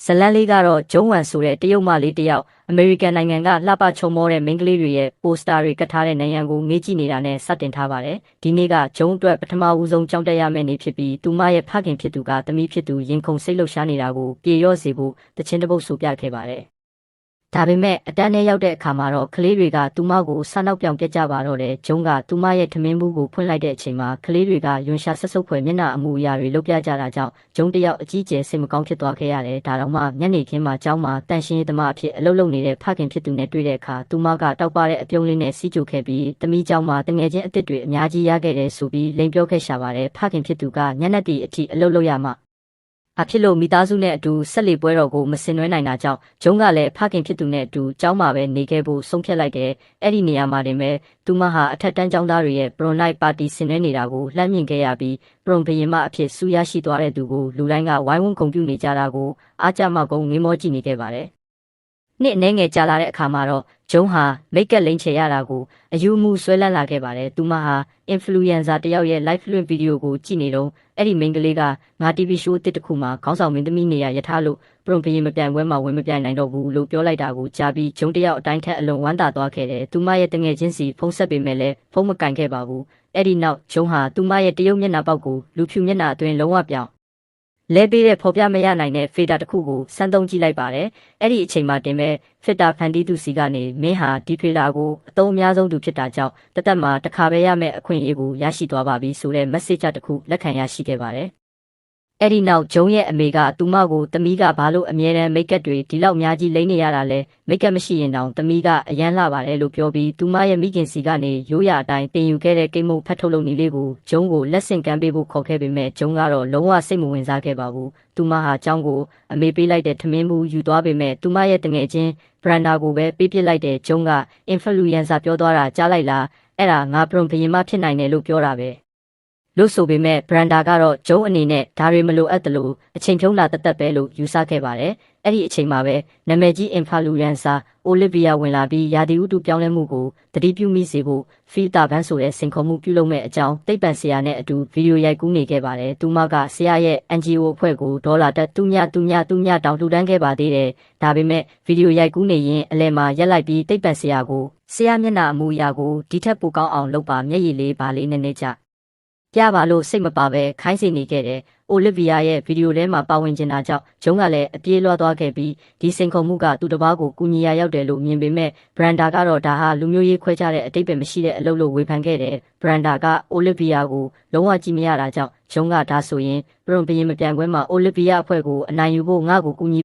ဇလန်းလေးကတော့ဂျုံဝမ်ဆိုတဲ့တရုတ်မလေးတယောက်အမေရိကန်နိုင်ငံကလှပချုံမောတဲ့မိန်းကလေးတွေရဲ့ပိုစတာတွေကတ်ထားတဲ့နိုင်ငံကိုငေးကြည့်နေတာနဲ့စတင်ထားပါတယ်။ဒီနေ့ကဂျုံအတွက်ပထမဦးဆုံးကြောင်းတက်ရမယ့်နေ့ဖြစ်ပြီးသူမရဲ့ဖခင်ဖြစ်သူကသမီးဖြစ်သူရင်ခုန်စိတ်လှုပ်ရှားနေတာကိုပြေလျော့စေဖို့တခြင်းတစ်ပုတ်ဆိုပြခဲ့ပါတယ်။ဒါပေမဲ့အတန်းထဲရောက်တဲ့အခါမှာတော့ကလေးတွေကသူမကိုဆနောက်ပြောင်ပြကြပါတော့တယ်။ဂျုံကသူမရဲ့ထမင်းဘူးကိုဖွင့်လိုက်တဲ့အချိန်မှာကလေးတွေကယွန်ရှာဆက်ဆုပ်ဖွယ်မျက်နှာအမူအရာတွေလုပ်ပြကြတာကြောင့်ဂျုံတယောက်အကြီးကျယ်စိတ်မကောင်းဖြစ်သွားခဲ့ရတယ်။ဒါတော့မှညနေခင်းမှာကျောင်းမှာတန်ရှင်းရေးသမားအဖြစ်အလုပ်လုပ်နေတဲ့ဖခင်ဖြစ်သူနဲ့တွေ့တဲ့အခါသူမကတောက်ပတဲ့အပြုံးလေးနဲ့စီးကြိုခဲ့ပြီးသမီးကျောင်းမှာတငယ်ချင်းအစ်စ်တွေအများကြီးရခဲ့တယ်ဆိုပြီးလိန်ပြောခဲ့ရှာပါတယ်။ဖခင်ဖြစ်သူကညနေတီအထိအလုပ်လုပ်ရမှအဖြစ်လို့မိသားစုနဲ့အတူဆက်လက်ပွဲတော်ကိုမစင်နွှဲနိုင်တာကြောင့်ဂျုံကလည်းဖခင်ဖြစ်သူနဲ့အတူကျောင်းမှာပဲနေခဲ့ဖို့ဆုံးဖြတ်လိုက်တယ်။အဲ့ဒီနေရာမှာတင်ပဲသူမဟာအထက်တန်းကျောင်းသားတွေရဲ့ Prom Night Party ဆင်နွှဲနေတာကိုလှမ်းမြင်ခဲ့ရပြီး Prom ဘရင်မအဖြစ်စူးရရှိသွားတဲ့သူကိုလူတိုင်းကဝိုင်းဝန်းဂုဏ်ပြုနေကြတာကိုအားကျမကုန်းငေးမောကြည့်နေခဲ့ပါတယ်။နှစ်အနည်းငယ်ကြာလာတဲ့အခါမှာတော့ဂျုံဟာမိတ်ကပ်လိမ့်ချေရတာကိုအယူမှုဆွဲလန်းလာခဲ့ပါတယ်။သူမဟာ influencer တယောက်ရဲ့ live လွှင့်ဗီဒီယိုကိုကြည့်နေတော့အဲ့ဒီမိန်းကလေးကငါ TV show တစ်ခုမှာခေါင်းဆောင်မင်းသမီးနေရာရထားလို့ပရုံဘရင်မပြိုင်ပွဲမှာဝင်မပြိုင်နိုင်တော့ဘူးလို့ပြောလိုက်တာကိုကြားပြီးဂျုံတယောက်အတိုင်းထက်အလွန်ဝမ်းသာသွားခဲ့တယ်။သူမရဲ့တငယ်ချင်းစီဖုန်းဆက်ပေမဲ့လည်းဖုန်းမကင်ခဲ့ပါဘူး။အဲ့ဒီနောက်ဂျုံဟာသူမရဲ့တရုတ်မျက်နှာပေါက်ကိုလူဖြူမျက်နှာအတွင်းလုံးဝပြောင်းလဲပေးတဲ့ဖော်ပြမရနိုင်တဲ့ဖေတာတစ်ခုကိုစမ်းသုံးကြည့်လိုက်ပါတယ်။အဲ့ဒီအချိန်မှာတင်မဲ့ဖစ်တာဖန်တီးသူစီကနေမင်းဟာဒီဖေတာကိုအသုံးအများဆုံးသူဖြစ်တာကြောင့်တသက်မှာတစ်ခါပဲရမယ့်အခွင့်အရေးကိုရရှိသွားပါပြီဆိုတဲ့ message တစ်ခုလက်ခံရရှိခဲ့ပါတယ်။အဲ့ဒီနောက်ဂျုံရဲ့အမေကသူမကိုသမီးကဘာလို့အမြဲတမ်းမိတ်ကပ်တွေဒီလောက်အများကြီးလိမ့်နေရတာလဲမိတ်ကပ်မရှိရင်တောင်သမီးကအရန်လှပါတယ်လို့ပြောပြီးသူမရဲ့မိခင်စီကနေရိုးရာအတိုင်းတင်ယူခဲ့တဲ့ကိမုတ်ဖတ်ထုတ်လုပ်နည်းလေးကိုဂျုံကိုလက်ဆင့်ကမ်းပေးဖို့ခေါ်ခဲ့ပေမဲ့ဂျုံကတော့လုံးဝစိတ်မဝင်စားခဲ့ပါဘူး။သူမဟာကျောင်းကိုအမေပေးလိုက်တဲ့ထမင်းဘူးယူသွားပေမဲ့သူမရဲ့တငယ်ချင်းဘရန်ဒါကိုပဲပေးပစ်လိုက်တဲ့ဂျုံက influencer ပြောသွားတာကြားလိုက်လားအဲ့ဒါငါပရုံဘရင်မဖြစ်နိုင်တယ်လို့ပြောတာပဲလို့ဆိုပေမဲ့ဘရန်ဒါကတော့ဂျုံအနေနဲ့ဒါတွေမလိုအပ်သလိုအချိန်ဖြုံးလာတတ်ပဲလို့ယူဆခဲ့ပါတယ်။အဲ့ဒီအချိန်မှာပဲနာမည်ကြီး influencer အိုလီဗီယာဝင်လာပြီးရာသီဥတုပြောင်းလဲမှုကိုသတိပြုမိစေဖို့ဖီတာဘန်းဆိုတဲ့စင်ခေါ်မှုပြုလုပ်မဲ့အကြောင်းသိပ္ပံဆရာနဲ့အတူဗီဒီယိုရိုက်ကူးနေခဲ့ပါတယ်။သူမကဆရာရဲ့ NGO အဖွဲ့ကိုဒေါ်လာတက်တူညတောင်လှူဒန်းခဲ့ပါသေးတယ်။ဒါပေမဲ့ဗီဒီယိုရိုက်ကူးနေရင်အလဲမှာရက်လိုက်ပြီးသိပ္ပံဆရာကိုဆရာမျက်နှာအမူအရာကိုဒီထက်ပိုကောင်းအောင်လုပ်ပါမျက်ရည်လေးပါလေးနည်းနည်းချပြပါလို့စိတ်မပါပဲခိုင်းစေနေခဲ့တယ်။အိုလီဗီယာရဲ့ဗီဒီယိုထဲမှာပါဝင်နေတာကြောင့်ဂျုံကလည်းအပြေးလွှားသွားခဲ့ပြီးဒီစိန်ခေါ်မှုကသူတစ်ပါးကိုကူညီရရောက်တယ်လို့မြင်ပေမဲ့ဘရန်ဒါကတော့ဒါဟာလူမျိုးရေးခွဲခြားတဲ့အတိတ်ပဲမရှိတဲ့အလုပ်လို့ဝေဖန်ခဲ့တယ်။ဘရန်ဒါကအိုလီဗီယာကိုလုံးဝကြည့်မရတာကြောင့်ဂျုံကဒါဆိုရင်ပရုံဘရင်မပြိုင်ပွဲမှာအိုလီဗီယာအဖွဲ့ကိုအနိုင်ယူဖို့ငါ့ကိုကူညီ